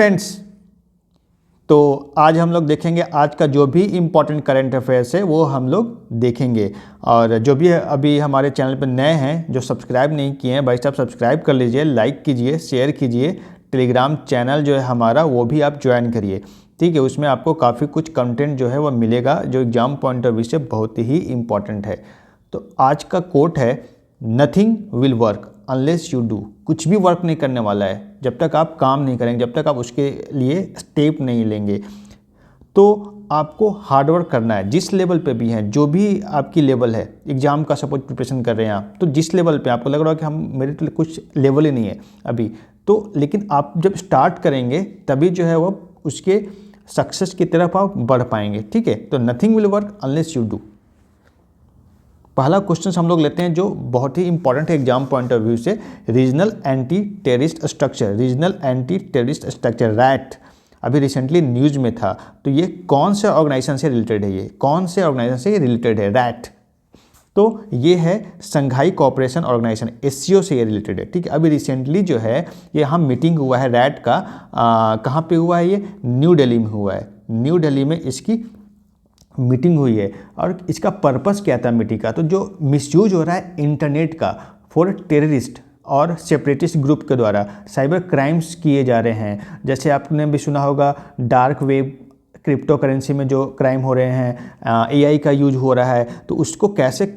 Friends, तो आज हम लोग देखेंगे आज का जो भी इम्पोर्टेंट करंट अफेयर्स है वो हम लोग देखेंगे। और जो भी अभी हमारे चैनल पर नए हैं, जो सब्सक्राइब नहीं किए हैं, भाई साहब सब्सक्राइब कर लीजिए, लाइक कीजिए, शेयर कीजिए। टेलीग्राम चैनल जो है हमारा वो भी आप ज्वाइन करिए, ठीक है। उसमें आपको काफ़ी कुछ कंटेंट जो है वो मिलेगा जो एग्जाम पॉइंट ऑफ व्यू से बहुत ही इम्पॉर्टेंट है। तो आज का कोट है, nothing will work unless you do. कुछ भी वर्क नहीं करने वाला है जब तक आप काम नहीं करेंगे, जब तक आप उसके लिए स्टेप नहीं लेंगे। तो आपको हार्ड वर्क करना है, जिस लेवल पे भी हैं, जो भी आपकी लेवल है। एग्जाम का सपोज प्रिपरेशन कर रहे हैं आप, तो जिस लेवल पे आपको लग रहा है कि हम मेरे तो कुछ लेवल ही नहीं है अभी, तो लेकिन आप जब स्टार्ट करेंगे तभी जो है वो उसके सक्सेस की तरफ आप बढ़ पाएंगे, ठीक है। तो nothing will work unless you do. पहला क्वेश्चन हम लोग लेते हैं जो बहुत ही इंपॉर्टेंट है एग्जाम पॉइंट ऑफ व्यू से। Regional anti terrorist structure, regional anti terrorist structure rat अभी रिसेंटली न्यूज़ में था। तो ये कौन से ऑर्गेनाइजेशन से रिलेटेड है, ये कौन से ऑर्गेनाइजेशन से रिलेटेड है रैट? तो ये है संघाई कोऑपरेशन ऑर्गेनाइजेशन, एससीओ से ये रिलेटेड है, ठीक है। अभी रिसेंटली जो है ये यहाँ मीटिंग हुआ है रैट का, कहाँ पे हुआ है? ये न्यू दिल्ली में हुआ है। न्यू दिल्ली में इसकी मीटिंग हुई है। और इसका पर्पस क्या था मीटिंग का? तो जो मिसयूज हो रहा है इंटरनेट का फॉर टेररिस्ट और सेपरेटिस्ट ग्रुप के द्वारा साइबर क्राइम्स किए जा रहे हैं। जैसे आपने भी सुना होगा डार्क वेब, क्रिप्टो करेंसी में जो क्राइम हो रहे हैं, एआई का यूज हो रहा है, तो उसको कैसे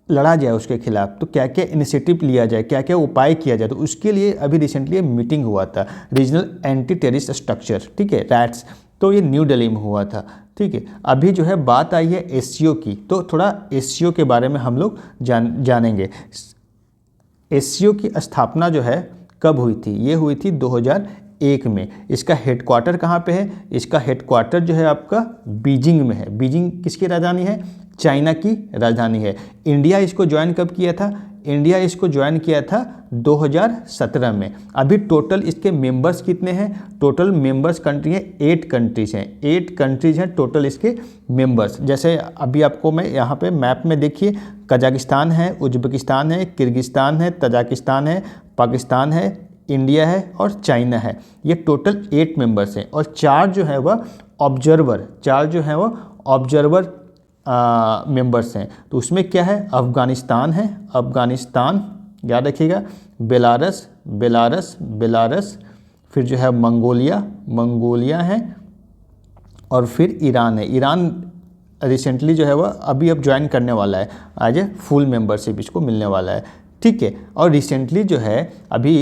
लड़ा जाए उसके खिलाफ, तो क्या क्या इनिशिएटिव लिया जाए, क्या क्या उपाय किया जाए, तो उसके लिए अभी रिसेंटली मीटिंग हुआ था रीजनल एंटी टेररिस्ट स्ट्रक्चर, ठीक है, रैट्स। तो ये न्यू दिल्ली में हुआ था, ठीक है। अभी जो है बात आई है एससीओ की, तो थोड़ा एससीओ के बारे में हम लोग जानेंगे। एससीओ की स्थापना जो है कब हुई थी? ये हुई थी 2001 में। इसका हेडक्वार्टर कहाँ पे है? इसका हेडक्वार्टर जो है आपका बीजिंग में है। बीजिंग किसकी राजधानी है? चाइना की राजधानी है। इंडिया इसको ज्वाइन कब किया था? इंडिया इसको ज्वाइन किया था 2017 में। अभी टोटल इसके मेंबर्स कितने हैं? टोटल मेंबर्स कंट्री हैं 8 कंट्रीज हैं, 8 कंट्रीज हैं टोटल इसके मेंबर्स। जैसे अभी आपको मैं यहाँ पे मैप में देखिए, कजाकिस्तान है, उज्बेकिस्तान है, किर्गिस्तान है, तजाकिस्तान है, पाकिस्तान है, इंडिया है और चाइना है। ये टोटल 8 मेंबर्स हैं। और 4 जो है वह ऑब्जर्वर, 4 जो है वह ऑब्जर्वर मेंबर्स हैं। तो उसमें क्या है? अफ़गानिस्तान है, अफ़गानिस्तान याद रखिएगा, बेलारस, बेलारस, बेलारस, फिर जो है मंगोलिया, मंगोलिया है, और फिर ईरान है। ईरान रिसेंटली जो है वह अभी अब ज्वाइन करने वाला है, आज फुल मेंबरशिप इसको मिलने वाला है, ठीक है। और रिसेंटली जो है अभी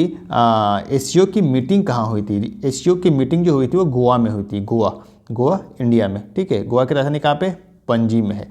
एससीओ की मीटिंग कहाँ हुई थी? एससीओ की मीटिंग जो हुई थी वो गोवा में हुई थी, गोवा, गोवा इंडिया में, ठीक है। गोवा की राजधानी कहाँ पे? पणजी में है।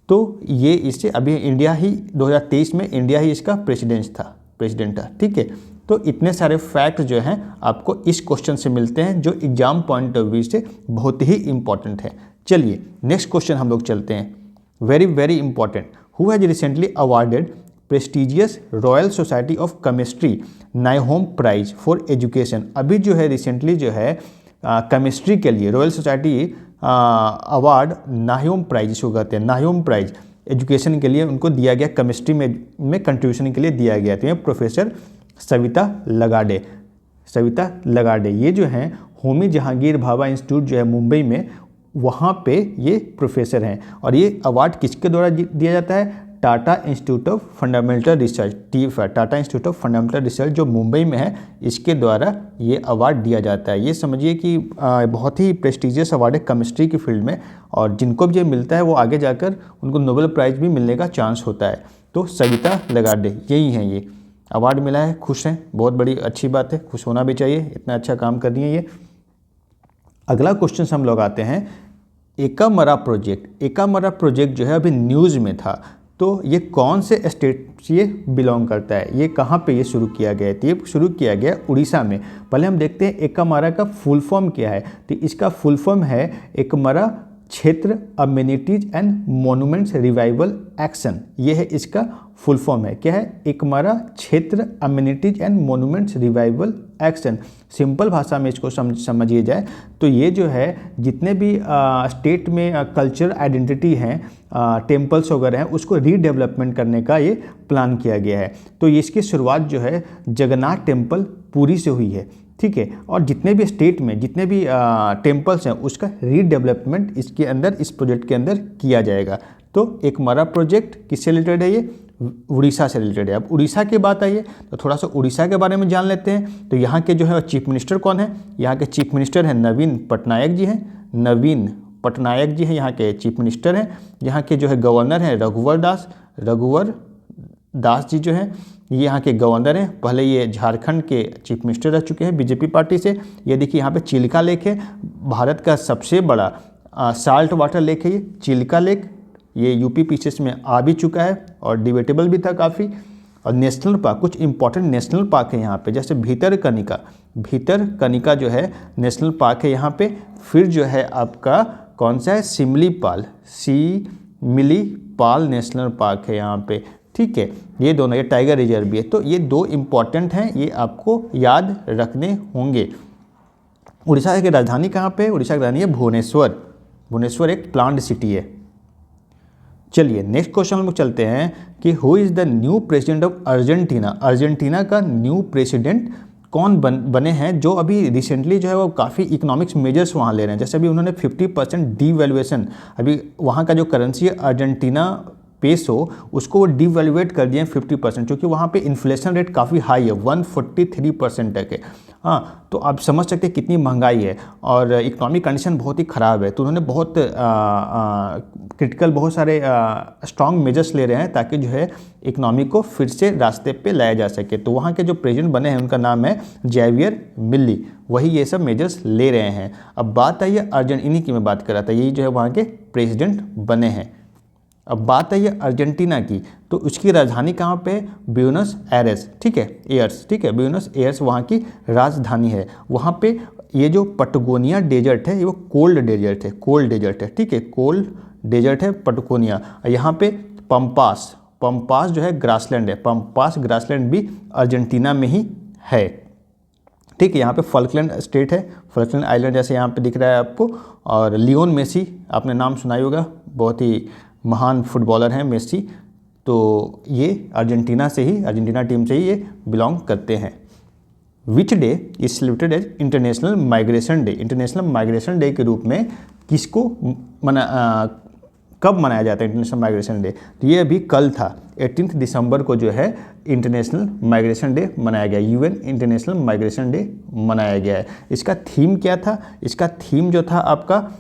तो ये इससे अभी इंडिया ही 2023 में इंडिया ही इसका प्रेसिडेंट था, ठीक है। तो इतने सारे फैक्ट जो हैं आपको इस क्वेश्चन से मिलते हैं जो एग्जाम पॉइंट ऑफ व्यू से बहुत ही इंपॉर्टेंट है। चलिए नेक्स्ट क्वेश्चन हम लोग चलते हैं, very very important. Who has recently awarded prestigious Royal Society of Chemistry नाइहोम प्राइज फॉर एजुकेशन? अभी जो है रिसेंटली जो है केमिस्ट्री के लिए रॉयल सोसाइटी अवार्ड नाहियोम प्राइज जिसको कहते हैं, नाहियोम प्राइज एजुकेशन के लिए उनको दिया गया, केमिस्ट्री में कंट्रीब्यूशन के लिए दिया गया। तो ये प्रोफेसर सविता लगाडे, सविता लगाडे ये जो हैं होमी जहांगीर भाभा इंस्टीट्यूट जो है मुंबई में, वहाँ पे ये प्रोफेसर हैं। और ये अवार्ड किसके द्वारा दिया जाता है? Tata institute of fundamental research, TIFR, Tata institute of fundamental research जो मुंबई में है, इसके द्वारा ये अवार्ड दिया जाता है। ये समझिए कि बहुत ही प्रेस्टिजियस अवार्ड है केमिस्ट्री की फील्ड में, और जिनको भी ये मिलता है वो आगे जाकर उनको नोबेल प्राइज़ भी मिलने का चांस होता है। तो सविता लगाडे यही हैं, ये अवार्ड मिला है, खुश हैं, बहुत बड़ी अच्छी बात है, खुश होना भी चाहिए, इतना अच्छा काम कर रही हैं ये। अगला क्वेश्चन हम लोग आते हैं, एकामरा प्रोजेक्ट। एकामरा प्रोजेक्ट जो है अभी न्यूज़ में था, तो ये कौन से स्टेट से ये बिलोंग करता है? ये कहाँ पे ये शुरू किया गया है? तो ये शुरू किया गया उड़ीसा में। पहले हम देखते हैं एकामरा का फुल फॉर्म क्या है। तो इसका फुल फॉर्म है एकामरा क्षेत्र amenities and monuments revival action. ये है इसका फुल फॉर्म है, क्या है? एकामरा क्षेत्र amenities and monuments revival action. Simple भाषा में इसको समझिए जाए तो ये जो है जितने भी स्टेट में कल्चरल आइडेंटिटी हैं, टेम्पल्स वगैरह हैं, उसको रीडेवलपमेंट करने का ये प्लान किया गया है। तो इसकी शुरुआत जो है जगन्नाथ टेम्पल पुरी से हुई है, ठीक है। और जितने भी स्टेट में जितने भी टेम्पल्स हैं उसका रीडेवलपमेंट इसके अंदर, इस प्रोजेक्ट के अंदर किया जाएगा। तो एक मरा प्रोजेक्ट किससे रिलेटेड है, ये उड़ीसा से रिलेटेड है। अब उड़ीसा की बात आई है तो थोड़ा सा उड़ीसा के बारे में जान लेते हैं। तो यहाँ के जो है चीफ मिनिस्टर कौन है, यहाँ के चीफ मिनिस्टर हैं नवीन पटनायक जी हैं, नवीन पटनायक जी हैं यहाँ के चीफ मिनिस्टर हैं। यहाँ के जो है गवर्नर हैं रघुवर दास जी जो हैं ये यहाँ के गवर्नर हैं। पहले ये झारखंड के चीफ मिनिस्टर रह चुके हैं बीजेपी पार्टी से। ये देखिए यहाँ पे चिल्का लेक है, भारत का सबसे बड़ा साल्ट वाटर लेक है ये चिल्का लेक। ये यूपी पीसीएस में आ भी चुका है और डिबेटेबल भी था काफ़ी। और नेशनल पार्क, कुछ इंपॉर्टेंट नेशनल पार्क है यहाँ पे, जैसे भीतरकनिका जो है नेशनल पार्क है यहाँ पे। फिर जो है आपका कौन सा है, सिमलीपाल नेशनल पार्क है यहाँ पे, ठीक है। ये दोनों, ये टाइगर रिजर्व भी है। तो ये दो इम्पॉर्टेंट हैं, ये आपको याद रखने होंगे। उड़ीसा की राजधानी कहाँ पे, उड़ीसा की राजधानी है भुवनेश्वर एक प्लांट सिटी है। चलिए नेक्स्ट क्वेश्चन हम लोग चलते हैं कि who is the new president of Argentina. Argentina का न्यू प्रेसिडेंट कौन बने हैं, जो अभी रिसेंटली जो है वो काफ़ी इकोनॉमिक्स मेजर्स वहाँ ले रहे हैं। जैसे अभी उन्होंने 50% डीवैल्यूएशन, अभी वहाँ का जो करेंसी है अर्जेंटीना पेसो, उसको वो डिवैल्यूएट कर दिए हैं 50%, क्योंकि वहाँ पे इन्फ्लेशन रेट काफ़ी हाई है, 143% तक है। हाँ, तो आप समझ सकते हैं कितनी महंगाई है और इकोनॉमिक कंडीशन बहुत ही ख़राब है। तो उन्होंने बहुत क्रिटिकल, बहुत सारे स्ट्रॉन्ग मेजर्स ले रहे हैं ताकि जो है इकोनॉमी को फिर से रास्ते पे लाया जा सके। तो वहाँ के जो प्रेसिडेंट बने हैं उनका नाम है जैवियर मिली, वही ये सब मेजर्स ले रहे हैं। अब बात आई है इन्हीं की मैं बात कर रहा था, यही जो है वहाँ के प्रेसिडेंट बने हैं। अब बात आई है अर्जेंटीना की, तो उसकी राजधानी कहाँ पे, ब्यूनस एयर्स, ठीक है, ब्यूनस एयर्स वहाँ की राजधानी है। वहाँ पे ये जो पटगोनिया डेजर्ट है, ये वो कोल्ड डेजर्ट है, ठीक है, कोल्ड डेजर्ट है पटगोनिया। यहाँ पे पम्पास जो है ग्रासलैंड है, पम्पास ग्रासलैंड भी अर्जेंटीना में ही है, ठीक है। यहाँ पे फॉल्कलैंड स्टेट है, फॉल्कलैंड आइलैंड जैसे यहाँ पे दिख रहा है आपको। और लियोन मेसी, आपने नाम सुना ही होगा, बहुत ही महान फुटबॉलर हैं मेसी। तो ये अर्जेंटीना टीम से ही ये बिलोंग करते हैं। Which day is celebrated as International Migration Day के रूप में किसको कब मनाया जाता है इंटरनेशनल माइग्रेशन डे। तो ये अभी कल था, 18 दिसंबर को जो है इंटरनेशनल माइग्रेशन डे मनाया गया, यूएन इंटरनेशनल माइग्रेशन डे मनाया गया है। इसका थीम क्या था, इसका थीम जो था आपका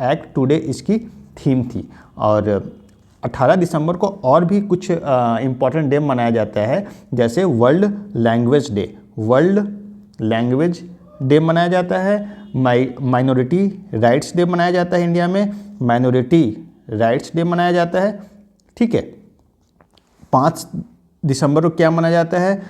एक्ट टुडे इसकी थीम थी। और 18 दिसंबर को और भी कुछ इम्पॉर्टेंट डे मनाया जाता है, जैसे वर्ल्ड लैंग्वेज डे मनाया जाता है, माइनॉरिटी राइट्स डे मनाया जाता है, इंडिया में माइनॉरिटी राइट्स डे मनाया जाता है, ठीक है। 5 दिसंबर को क्या मनाया जाता है,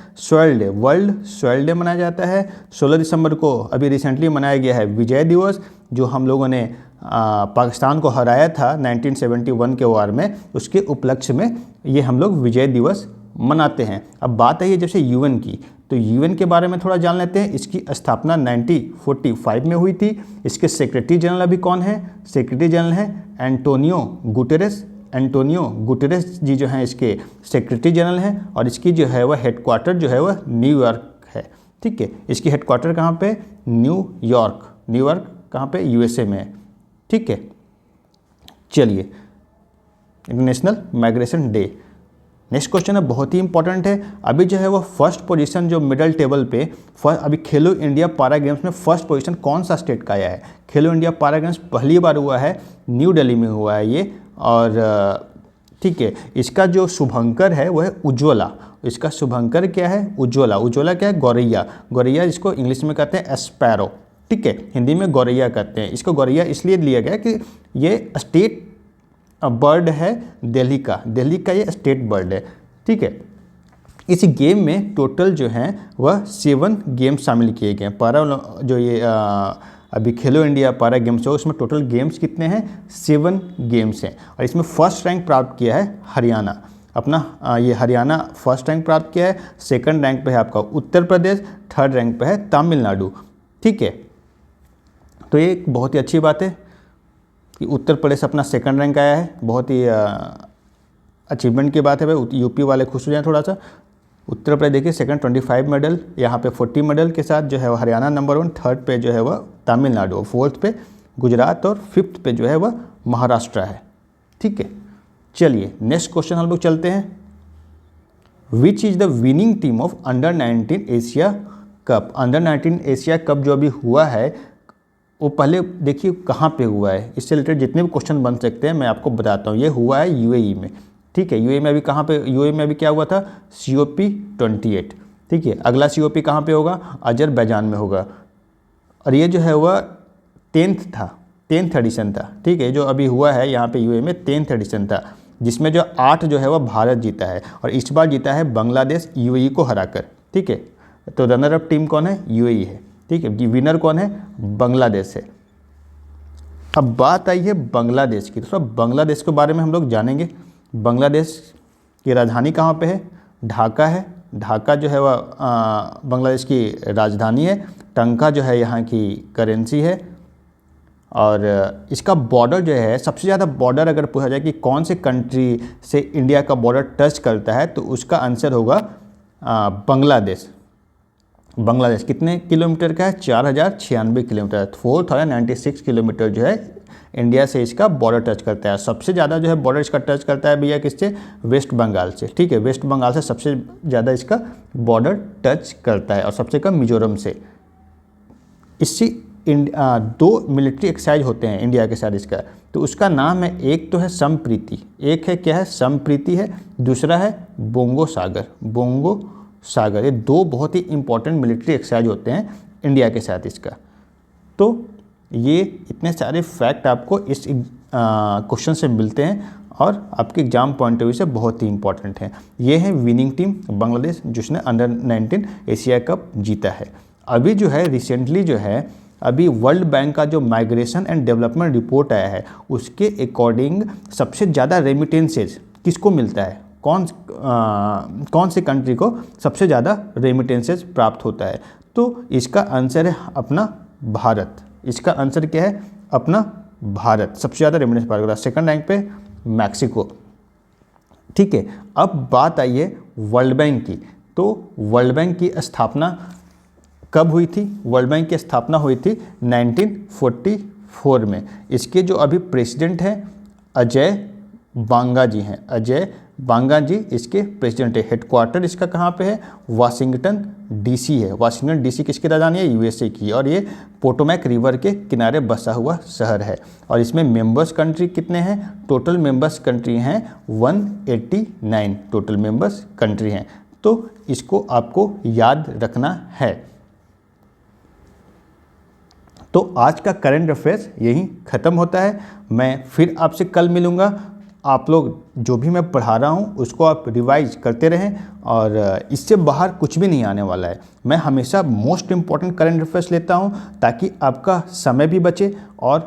वर्ल्ड सॉइल डे मनाया जाता है। 16 दिसंबर को अभी रिसेंटली मनाया गया है विजय दिवस, जो हम लोगों ने पाकिस्तान को हराया था 1971 के वार में, उसके उपलक्ष्य में ये हम लोग विजय दिवस मनाते हैं। अब बात आई है जैसे यूएन की, तो यूएन के बारे में थोड़ा जान लेते हैं। इसकी स्थापना 1945 में हुई थी। इसके सेक्रेटरी जनरल अभी कौन है, सेक्रेटरी जनरल हैं एंटोनियो गुटेरेस जी जो हैं इसके सेक्रेटरी जनरल हैं। और इसकी जो है वह हेडक्वार्टर जो है वह न्यूयॉर्क है, ठीक है। इसकी हेडक्वार्टर कहाँ पे, न्यूयॉर्क कहाँ पे, यूएसए में है, ठीक है। चलिए international Migration day, next question है, बहुत ही इंपॉर्टेंट है। अभी जो है वो फर्स्ट पोजीशन जो मिडल टेबल पे अभी खेलो इंडिया पारा गेम्स में फर्स्ट पोजीशन कौन सा स्टेट का आया है। खेलो इंडिया पारा गेम्स पहली बार हुआ है, न्यू दिल्ली में हुआ है ये, और ठीक है। इसका जो शुभंकर है वो है उज्ज्वला, इसका शुभंकर क्या है, उज्ज्वला क्या है, गौरैया जिसको इंग्लिश में कहते हैं स्पैरो, ठीक है, हिंदी में गौरैया कहते हैं। इसको गौरैया इसलिए लिया गया कि ये स्टेट बर्ड है दिल्ली का ये स्टेट बर्ड है, ठीक है। इस गेम में टोटल जो हैं वह 7 गेम्स शामिल किए गए हैं। पारा जो ये अभी खेलो इंडिया पारा गेम्स हो, उसमें टोटल गेम्स कितने हैं, 7 गेम्स हैं। और इसमें फर्स्ट रैंक प्राप्त किया है हरियाणा, ये हरियाणा फर्स्ट रैंक प्राप्त किया है। सेकंड रैंक पे है आपका उत्तर प्रदेश, थर्ड रैंक पे है तमिलनाडु, ठीक है। तो ये एक बहुत ही अच्छी बात है कि उत्तर प्रदेश अपना सेकंड रैंक आया है, बहुत ही अचीवमेंट की बात है भाई, यूपी वाले खुश हो जाए थोड़ा सा। उत्तर प्रदेश देखिए सेकंड 25 मेडल, यहाँ पे 40 मेडल के साथ जो है वो हरियाणा नंबर 1, थर्ड पे जो है वह तमिलनाडु, फोर्थ पे गुजरात और फिफ्थ पे जो है वह महाराष्ट्र है। ठीक है, चलिए नेक्स्ट क्वेश्चन हम लोग चलते हैं। Which is the winning team of under-19 Asia cup. Under-19 Asia cup जो अभी हुआ है वो पहले देखिए कहाँ पे हुआ है, इससे रिलेटेड जितने भी क्वेश्चन बन सकते हैं मैं आपको बताता हूँ। ये हुआ है यूएई में। ठीक है, यूएई में अभी कहाँ पे, यूएई में अभी क्या हुआ था, COP28। ठीक है, अगला COP कहाँ पे होगा, अजरबैजान में होगा। और ये जो है वह 10th एडिशन था। ठीक है, जो अभी हुआ है यहाँ पे यूएई में 10th एडिशन था, जिसमें जो 8 जो है वह भारत जीता है और इस बार जीता है बांग्लादेश यूएई को हराकर। ठीक है, तो रनर अप टीम कौन है, यूएई है। ठीक है, विनर कौन है, बांग्लादेश है। अब बात आई है बांग्लादेश की, तो सब बांग्लादेश के बारे में हम लोग जानेंगे। बांग्लादेश की राजधानी कहाँ पे है, ढाका है। ढाका जो है वह बांग्लादेश की राजधानी है। टंका जो है यहाँ की करेंसी है। और इसका बॉर्डर जो है, सबसे ज़्यादा बॉर्डर अगर पूछा जाए कि कौन से कंट्री से इंडिया का बॉर्डर टच करता है, तो उसका आंसर होगा बांग्लादेश। बांग्लादेश कितने किलोमीटर का है, 4096 किलोमीटर, 4096 किलोमीटर जो है इंडिया से इसका बॉर्डर टच करता है। सबसे ज़्यादा जो है बॉर्डर इसका टच करता है भैया किससे, वेस्ट बंगाल से। ठीक है, वेस्ट बंगाल से सबसे ज़्यादा इसका बॉर्डर टच करता है और सबसे कम मिजोरम से। इससे 2 मिलिट्री एक्सरसाइज होते हैं इंडिया के साथ इसका, तो उसका नाम है, एक तो है संप्रीति, एक है क्या है, संप्रीति है, दूसरा है बोंगो सागर। बोंगो सागर, ये 2 बहुत ही इंपॉर्टेंट मिलिट्री एक्सरसाइज होते हैं इंडिया के साथ इसका। तो ये इतने सारे फैक्ट आपको इस क्वेश्चन से मिलते हैं और आपके एग्जाम पॉइंट ऑफ व्यू से बहुत ही इंपॉर्टेंट हैं। ये है विनिंग टीम बांग्लादेश जिसने अंडर-19 एशिया कप जीता है। अभी जो है रिसेंटली जो है अभी वर्ल्ड बैंक का जो माइग्रेशन एंड डेवलपमेंट रिपोर्ट आया है, उसके अकॉर्डिंग सबसे ज़्यादा रेमिटेंसेज किसको मिलता है, कौन से कंट्री को सबसे ज़्यादा रेमिटेंसेज प्राप्त होता है, तो इसका आंसर है अपना भारत। इसका आंसर क्या है, अपना भारत सबसे ज़्यादा रेमिटेंस प्राप्त होता है। सेकंड रैंक पे मैक्सिको। ठीक है, अब बात आई है वर्ल्ड बैंक की। तो वर्ल्ड बैंक की स्थापना कब हुई थी, वर्ल्ड बैंक की स्थापना हुई थी 1944 में। इसके जो अभी प्रेसिडेंट हैं अजय बांगा जी हैं, अजय बांगा जी इसके प्रेसिडेंट है। हेडक्वार्टर इसका कहाँ पे है, वाशिंगटन डीसी है। वाशिंगटन डीसी किसकी राजधानी है, यूएसए की, और ये पोटोमैक रिवर के किनारे बसा हुआ शहर है। और इसमें मेंबर्स कंट्री कितने हैं, टोटल मेंबर्स कंट्री हैं 189 टोटल मेंबर्स कंट्री हैं। तो इसको आपको याद रखना है। तो आज का करंट अफेयर्स यहीं ख़त्म होता है। मैं फिर आपसे कल मिलूँगा। आप लोग जो भी मैं पढ़ा रहा हूँ उसको आप रिवाइज करते रहें और इससे बाहर कुछ भी नहीं आने वाला है। मैं हमेशा मोस्ट इम्पॉर्टेंट करंट अफेयर्स लेता हूँ ताकि आपका समय भी बचे और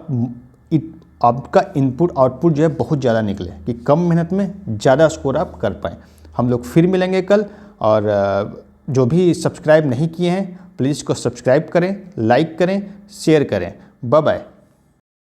आपका इनपुट आउटपुट जो है बहुत ज़्यादा निकले कि कम मेहनत में ज़्यादा स्कोर आप कर पाएँ। हम लोग फिर मिलेंगे कल। और जो भी सब्सक्राइब नहीं किए हैं प्लीज़ इसको सब्सक्राइब करें, लाइक करें, शेयर करें। Bye bye.